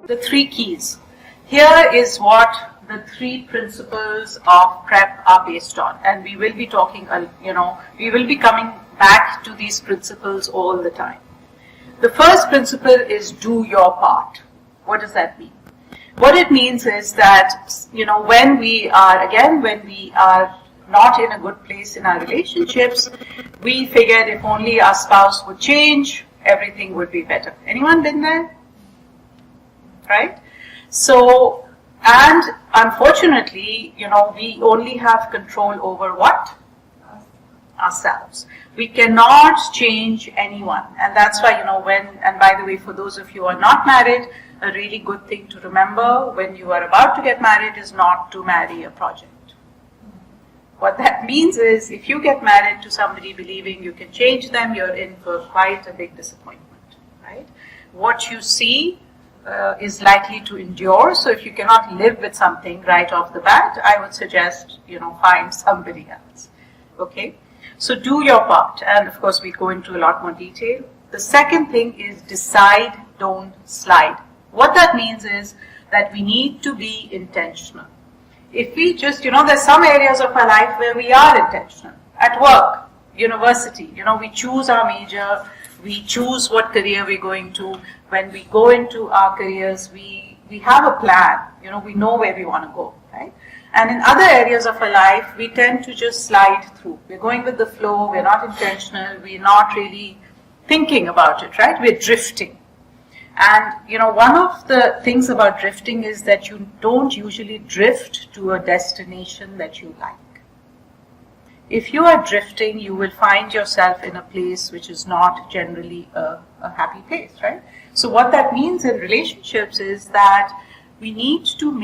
The three keys. Here is what the three principles of PrEP are based on, and we will be talking, we will be coming back to these principles all the time. The first principle is do your part. What does that mean? What it means is that, when we are not in a good place in our relationships, we figured if only our spouse would change, everything would be better. Anyone been there? Right? So, and unfortunately, we only have control over what? Ourselves. We cannot change anyone. And that's why, and by the way, for those of you who are not married, a really good thing to remember when you are about to get married is not to marry a project. What that means is, if you get married to somebody believing you can change them, you're in for quite a big disappointment, right? What you see is likely to endure. So if you cannot live with something right off the bat, I would suggest, find somebody else. Okay? So do your part. And of course, we go into a lot more detail. The second thing is decide, don't slide. What that means is that we need to be intentional. If we just, there's some areas of our life where we are intentional. At work, university, we choose our major, we choose what career we're going to. When we go into our careers, we have a plan, we know where we want to go, right? And in other areas of our life, we tend to just slide through. We're going with the flow, we're not intentional, we're not really thinking about it, right? We're drifting. And, one of the things about drifting is that you don't usually drift to a destination that you like. If you are drifting, you will find yourself in a place which is not generally a happy place, right? So what that means in relationships is that we need to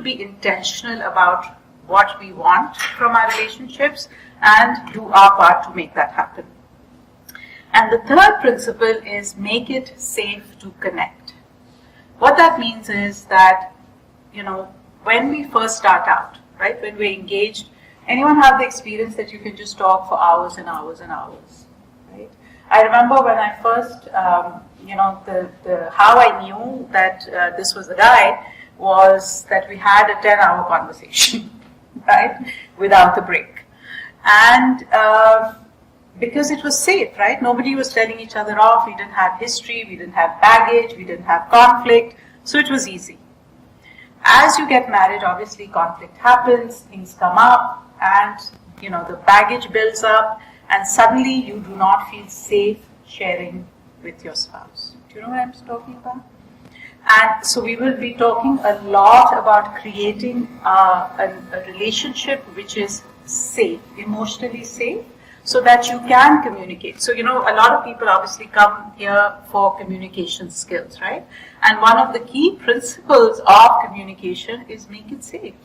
be intentional about what we want from our relationships and do our part to make that happen. And the third principle is make it safe to connect. What that means is that, when we first start out, right, when we're engaged, anyone have the experience that you can just talk for hours and hours and hours, right? I remember when I first, how I knew that this was the guy was that we had a 10-hour conversation, right, without a break. And because it was safe, right? Nobody was telling each other off. We didn't have history. We didn't have baggage. We didn't have conflict. So it was easy. As you get married, obviously conflict happens, things come up, and, the baggage builds up, and suddenly you do not feel safe sharing with your spouse. Do you know what I'm talking about? And so we will be talking a lot about creating a relationship which is safe, emotionally safe, so that you can communicate. So, a lot of people obviously come here for communication skills, right? And one of the key principles of communication is make it safe.